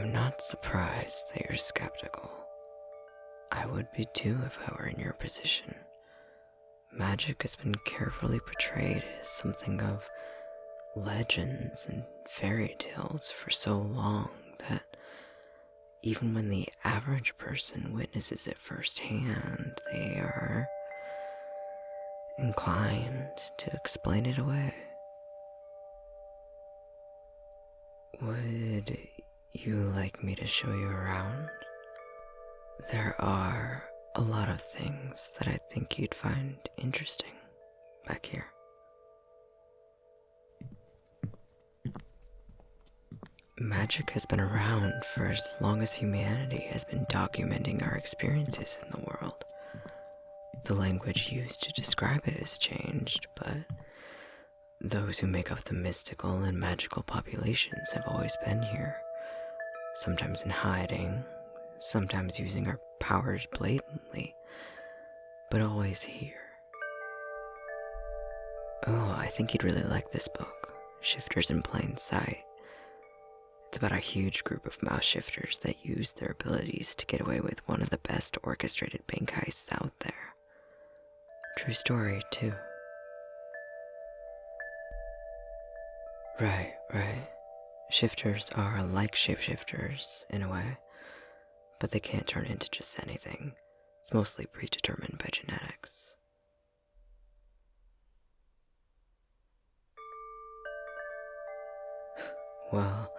I'm not surprised that you're skeptical. I would be too if I were in your position. Magic has been carefully portrayed as something of legends and fairy tales for so long that even when the average person witnesses it firsthand, they are inclined to explain it away. Would you like me to show you around? There are a lot of things that I think you'd find interesting back here. Magic has been around for as long as humanity has been documenting our experiences in the world. The language used to describe it has changed, but those who make up the mystical and magical populations have always been here, sometimes in hiding, sometimes using our powers blatantly, but always here. Oh, I think you'd really like this book, Shifters in Plain Sight. It's about a huge group of mouse shifters that use their abilities to get away with one of the best orchestrated bank heists out there. True story, too. Right. Shifters are like shapeshifters, in a way, but they can't turn into just anything. It's mostly predetermined by genetics. Well,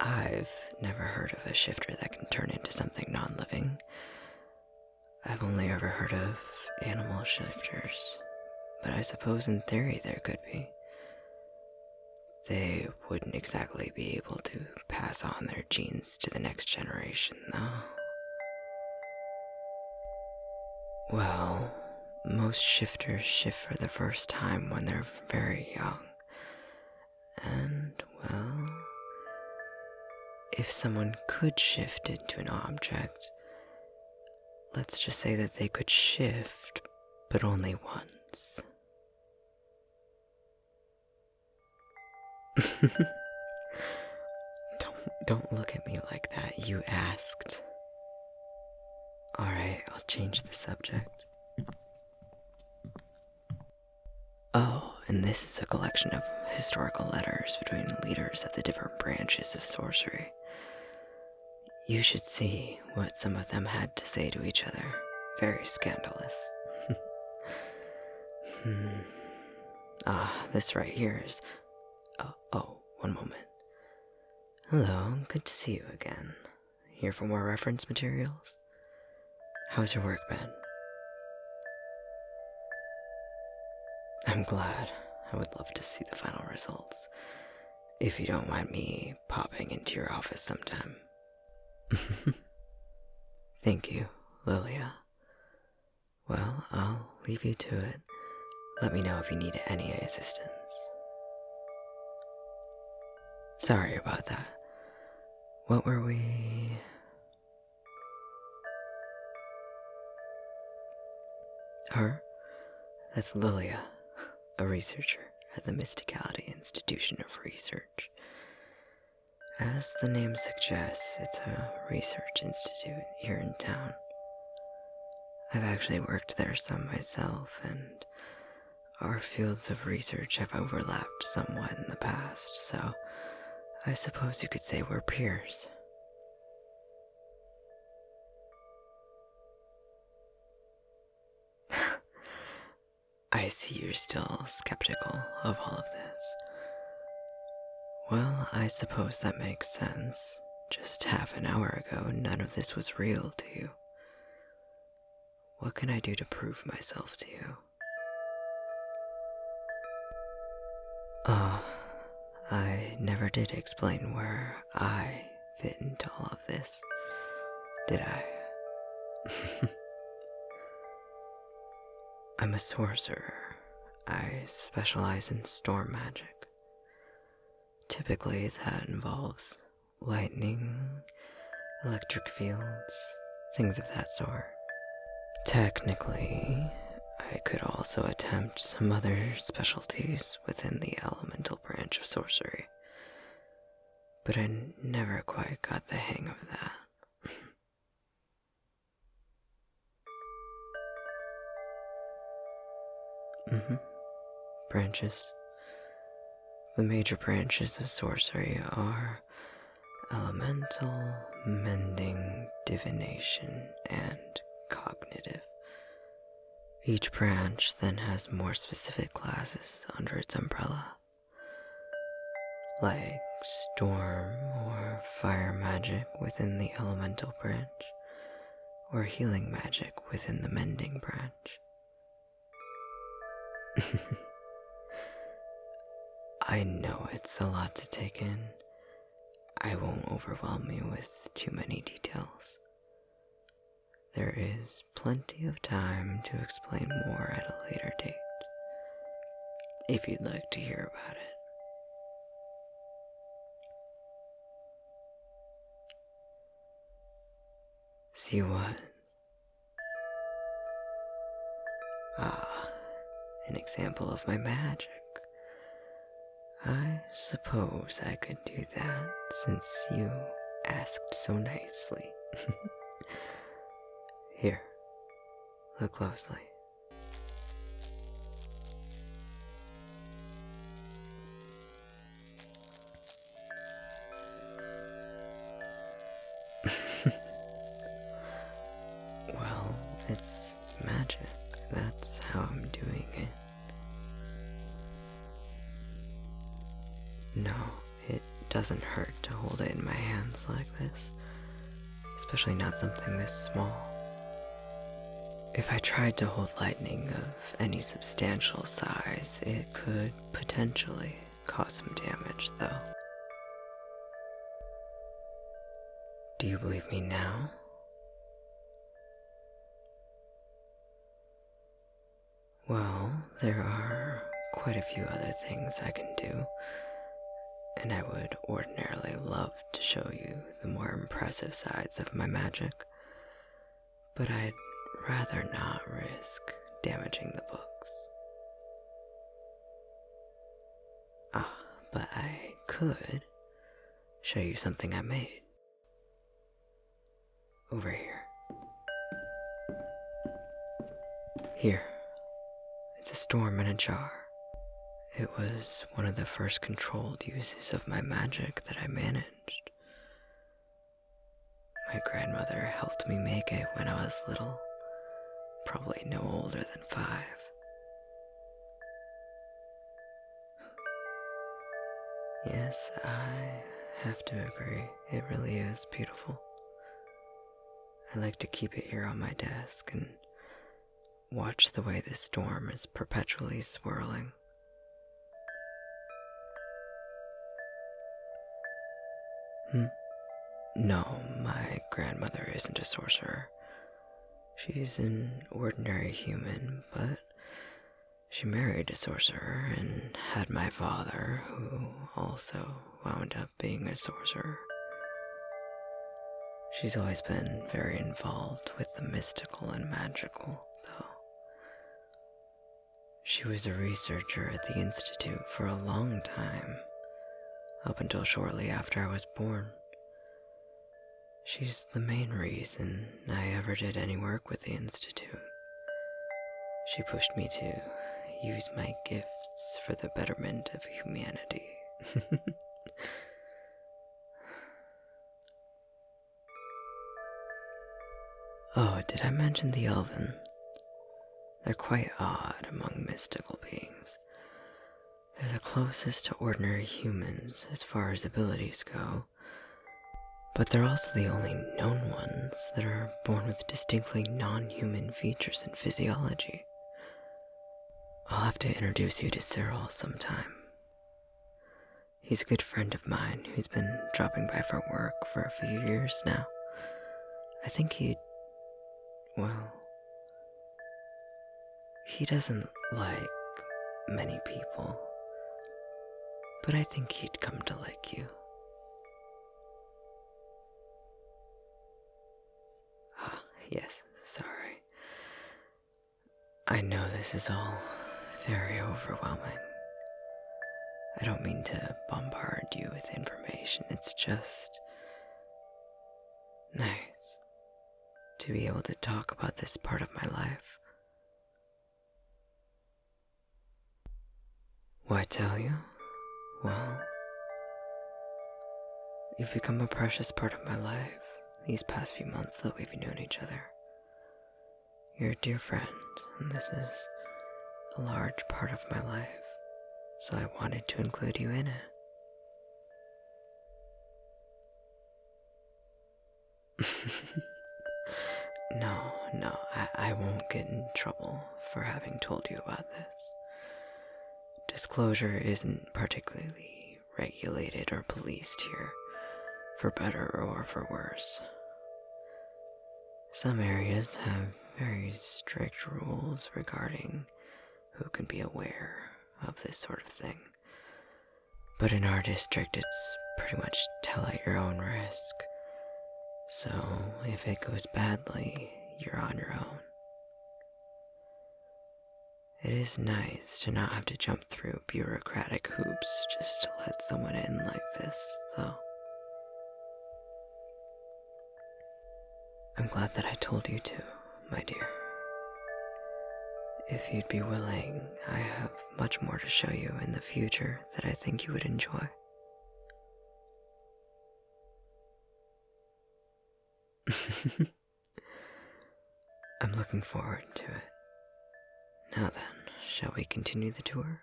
I've never heard of a shifter that can turn into something non-living. I've only ever heard of animal shifters, but I suppose in theory there could be. They wouldn't exactly be able to pass on their genes to the next generation, though. Well, most shifters shift for the first time when they're very young. And, well, if someone could shift into an object, let's just say that they could shift, but only once. Don't look at me like that. You asked. Alright, I'll change the subject. Oh, and this is a collection of historical letters between leaders of the different branches of sorcery. You should see what some of them had to say to each other. Very scandalous. This right here is... Oh, one moment. Hello, good to see you again. Here for more reference materials? How's your work been? I'm glad. I would love to see the final results. If you don't mind me popping into your office sometime. Thank you, Lilia. Well, I'll leave you to it. Let me know if you need any assistance. Sorry about that. What were we... Her? That's Lilia, a researcher at the Mysticality Institution of Research. As the name suggests, it's a research institute here in town. I've actually worked there some myself, and our fields of research have overlapped somewhat in the past, so I suppose you could say we're peers. I see you're still skeptical of all of this. Well, I suppose that makes sense. Just half an hour ago, none of this was real to you. What can I do to prove myself to you? I never did explain where I fit into all of this, did I? I'm a sorcerer. I specialize in storm magic. Typically that involves lightning, electric fields, things of that sort. Technically, I could also attempt some other specialties within the elemental branch of sorcery. but I never quite got the hang of that. Branches. The major branches of sorcery are elemental, mending, divination, and cognitive. Each branch then has more specific classes under its umbrella, like storm or fire magic within the elemental branch, or healing magic within the mending branch. I know it's a lot to take in. I won't overwhelm you with too many details. There is plenty of time to explain more at a later date, if you'd like to hear about it. See what? An example of my magic. I suppose I could do that since you asked so nicely. Here, look closely. Well, it's magic. That's how I'm doing it. No, it doesn't hurt to hold it in my hands like this, especially not something this small. If I tried to hold lightning of any substantial size, it could potentially cause some damage, though. Do you believe me now? Well, there are quite a few other things I can do, and I would ordinarily love to show you the more impressive sides of my magic, but I'd rather not risk damaging the books. But I could show you something I made. Over here. Here. It's a storm in a jar. It was one of the first controlled uses of my magic that I managed. My grandmother helped me make it when I was little, probably no older than 5. Yes, I have to agree, it really is beautiful. I like to keep it here on my desk and watch the way this storm is perpetually swirling. No, my grandmother isn't a sorcerer. She's an ordinary human, but she married a sorcerer and had my father, who also wound up being a sorcerer. She's always been very involved with the mystical and magical, though. She was a researcher at the Institute for a long time, up until shortly after I was born. She's the main reason I ever did any work with the Institute. She pushed me to use my gifts for the betterment of humanity. Oh, did I mention the Elven? They're quite odd among mystical beings. They're the closest to ordinary humans as far as abilities go, but they're also the only known ones that are born with distinctly non-human features and physiology. I'll have to introduce you to Cyril sometime. He's a good friend of mine who's been dropping by for work for a few years now. I think he doesn't like many people, but I think he'd come to like you. Yes, sorry. I know this is all very overwhelming. I don't mean to bombard you with information, it's just nice to be able to talk about this part of my life. Why tell you? Well, you've become a precious part of my life these past few months that we've known each other. You're a dear friend, and this is a large part of my life, so I wanted to include you in it. No, I won't get in trouble for having told you about this. Disclosure isn't particularly regulated or policed here, for better or for worse. Some areas have very strict rules regarding who can be aware of this sort of thing, but in our district it's pretty much tell at your own risk. So if it goes badly, you're on your own. It is nice to not have to jump through bureaucratic hoops just to let someone in like this, though. I'm glad that I told you to, my dear. If you'd be willing, I have much more to show you in the future that I think you would enjoy. I'm looking forward to it. Now then, shall we continue the tour?